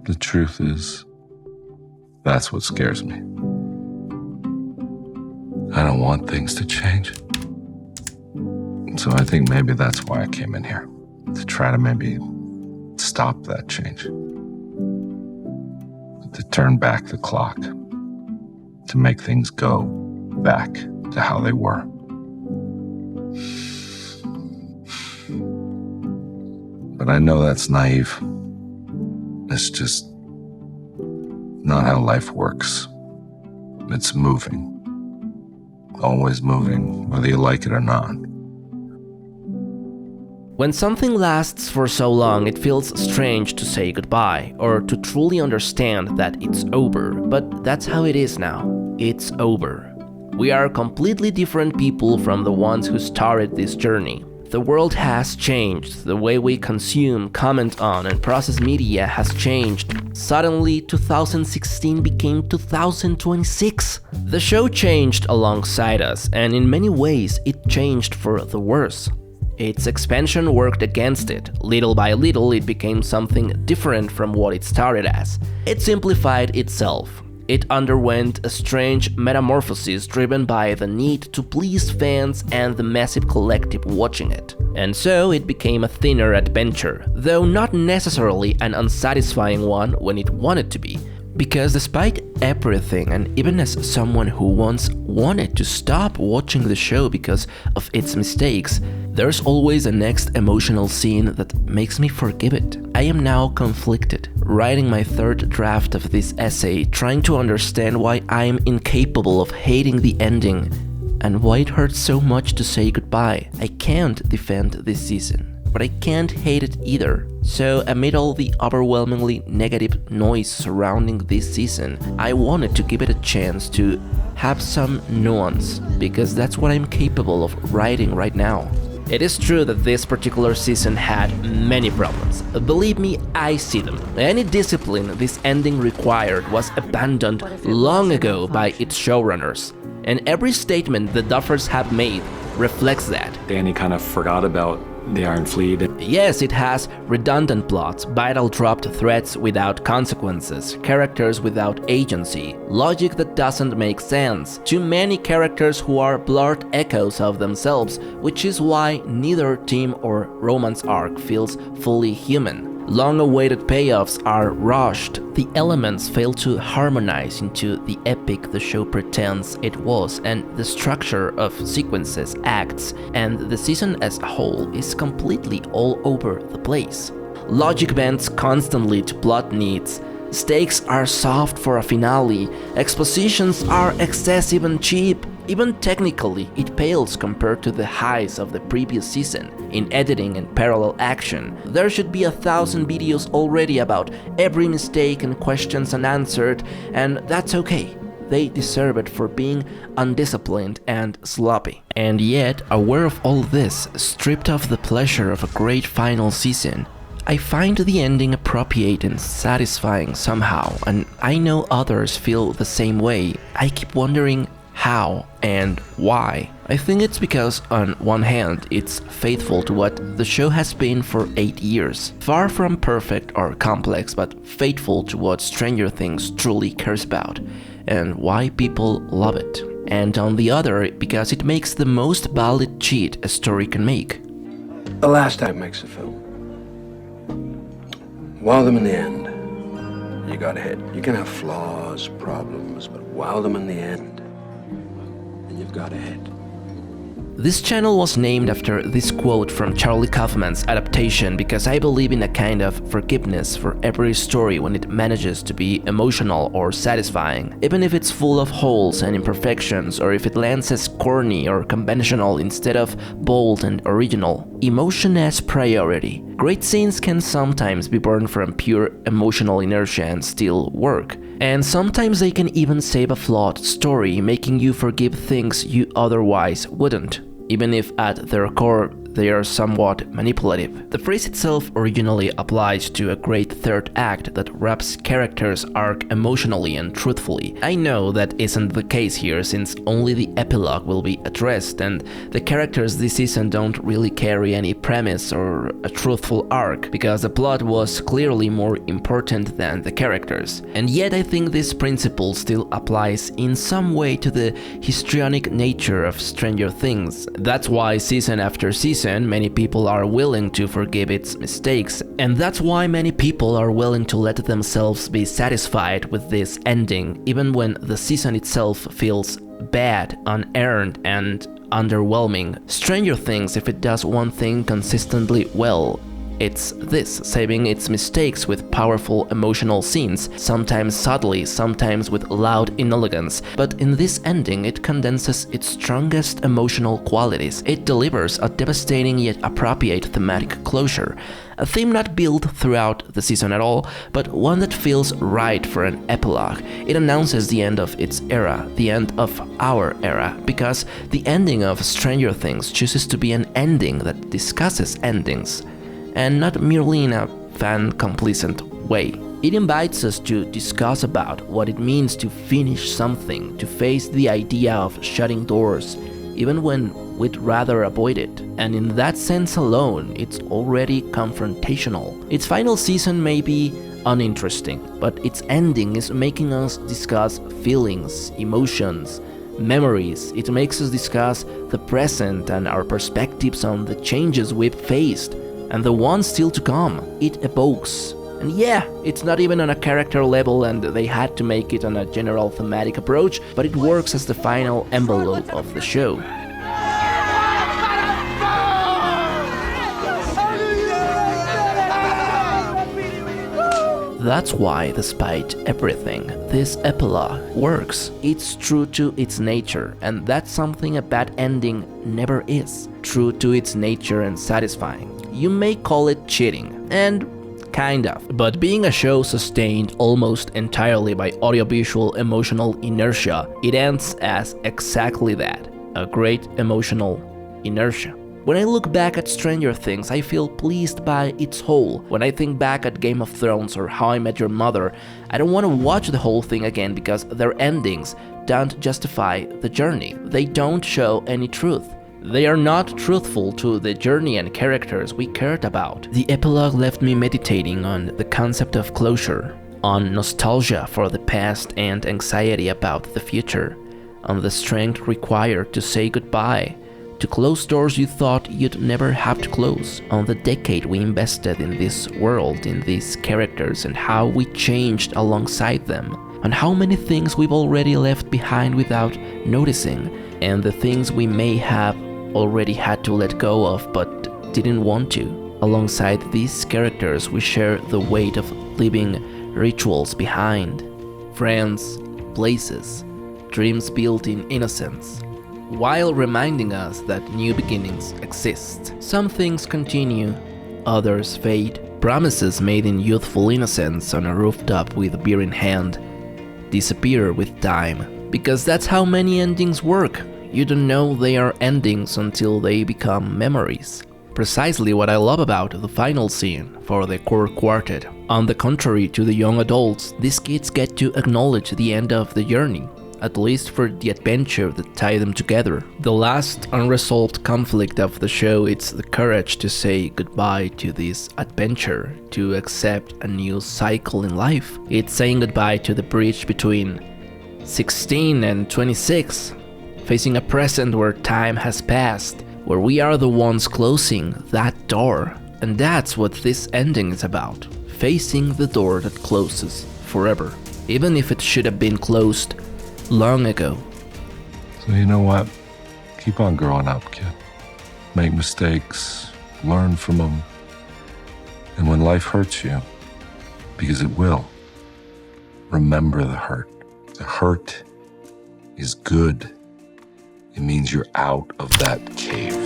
The truth is, that's what scares me. I don't want things to change. So I think maybe that's why I came in here, to try to maybe stop that change. To turn back the clock, to make things go back to how they were. But I know that's naive. It's just not how life works. It's moving. Always moving, whether you like it or not. When something lasts for so long, it feels strange to say goodbye, or to truly understand that it's over, but that's how it is now. It's over. We are completely different people from the ones who started this journey. The world has changed, the way we consume, comment on, and process media has changed. Suddenly, 2016 became 2026. The show changed alongside us, and in many ways, it changed for the worse. Its expansion worked against it. Little by little, it became something different from what it started as. It simplified itself. It underwent a strange metamorphosis driven by the need to please fans and the massive collective watching it. And so it became a thinner adventure, though not necessarily an unsatisfying one when it wanted to be. Because despite everything, and even as someone who once wanted to stop watching the show because of its mistakes, there's always a next emotional scene that makes me forgive it. I am now conflicted, writing my third draft of this essay, trying to understand why I'm incapable of hating the ending, and why it hurts so much to say goodbye. I can't defend this season, but I can't hate it either. So amid all the overwhelmingly negative noise surrounding this season, I wanted to give it a chance to have some nuance, because that's what I'm capable of writing right now. It is true that this particular season had many problems. Believe me, I see them. Any discipline this ending required was abandoned long ago by its showrunners, and every statement the Duffers have made reflects that. Danny kind of forgot about the Iron Fleet. Yes, it has redundant plots, vital dropped threats without consequences, characters without agency, logic that doesn't make sense, too many characters who are blurred echoes of themselves, which is why neither team or romance arc feels fully human. Long-awaited payoffs are rushed, the elements fail to harmonize into the epic the show pretends it was, and the structure of sequences, acts, and the season as a whole is completely all over the place. Logic bends constantly to plot needs, stakes are soft for a finale, expositions are excessive and cheap. Even technically, it pales compared to the highs of the previous season. In editing and parallel action, there should be 1,000 videos already about every mistake and questions unanswered, and that's okay. They deserve it for being undisciplined and sloppy. And yet, aware of all this, stripped of the pleasure of a great final season, I find the ending appropriate and satisfying somehow, and I know others feel the same way. I keep wondering how and why. I think it's because on one hand it's faithful to what the show has been for 8 years, far from perfect or complex, but faithful to what Stranger Things truly cares about and why people love it. And on the other, because it makes the most valid cheat a story can make. The last time makes a film. Wow them in the end. You got a hit. You can have flaws, problems, but wow them in the end. You've got a hit. This channel was named after this quote from Charlie Kaufman's adaptation because I believe in a kind of forgiveness for every story when it manages to be emotional or satisfying, even if it's full of holes and imperfections, or if it lands as corny or conventional instead of bold and original. Emotion as priority. Great scenes can sometimes be born from pure emotional inertia and still work. And sometimes they can even save a flawed story, making you forgive things you otherwise wouldn't, even if at their core they are somewhat manipulative. The phrase itself originally applies to a great third act that wraps characters' arc emotionally and truthfully. I know that isn't the case here, since only the epilogue will be addressed, and the characters this season don't really carry any premise or a truthful arc, because the plot was clearly more important than the characters. And yet I think this principle still applies in some way to the histrionic nature of Stranger Things. That's why season after season many people are willing to forgive its mistakes, and that's why many people are willing to let themselves be satisfied with this ending, even when the season itself feels bad, unearned, and underwhelming. Stranger Things, if it does one thing consistently well, it's this: saving its mistakes with powerful emotional scenes, sometimes subtly, sometimes with loud inelegance. But in this ending, it condenses its strongest emotional qualities. It delivers a devastating yet appropriate thematic closure, a theme not built throughout the season at all, but one that feels right for an epilogue. It announces the end of its era, the end of our era, because the ending of Stranger Things chooses to be an ending that discusses endings, and not merely in a fan-complacent way. It invites us to discuss about what it means to finish something, to face the idea of shutting doors, even when we'd rather avoid it. And in that sense alone, it's already confrontational. Its final season may be uninteresting, but its ending is making us discuss feelings, emotions, memories. It makes us discuss the present and our perspectives on the changes we've faced, and the ones still to come. It evokes. And yeah, it's not even on a character level, and they had to make it on a general thematic approach, but it works as the final envelope of the show. That's why, despite everything, this epilogue works. It's true to its nature, and that's something a bad ending never is. True to its nature and satisfying. You may call it cheating, and kind of, but being a show sustained almost entirely by audiovisual emotional inertia, it ends as exactly that, a great emotional inertia. When I look back at Stranger Things, I feel pleased by its whole. When I think back at Game of Thrones or How I Met Your Mother, I don't want to watch the whole thing again because their endings don't justify the journey. They don't show any truth. They are not truthful to the journey and characters we cared about. The epilogue left me meditating on the concept of closure, on nostalgia for the past and anxiety about the future, on the strength required to say goodbye, to close doors you thought you'd never have to close, on the decade we invested in this world, in these characters, and how we changed alongside them, on how many things we've already left behind without noticing, and the things we may have already had to let go of but didn't want to. Alongside these characters, we share the weight of leaving rituals behind, friends, places, dreams built in innocence, while reminding us that new beginnings exist. Some things continue, others fade. Promises made in youthful innocence on a rooftop with a beer in hand disappear with time, because that's how many endings work. You don't know they are endings until they become memories. Precisely what I love about the final scene for the core quartet. On the contrary to the young adults, these kids get to acknowledge the end of the journey, at least for the adventure that tied them together. The last unresolved conflict of the show is the courage to say goodbye to this adventure, to accept a new cycle in life. It's saying goodbye to the bridge between 16 and 26, facing a present where time has passed, where we are the ones closing that door. And that's what this ending is about, facing the door that closes forever, even if it should have been closed long ago. So you know what? Keep on growing up, kid. Make mistakes, learn from them. And when life hurts you, because it will, remember the hurt. The hurt is good. It means you're out of that cave.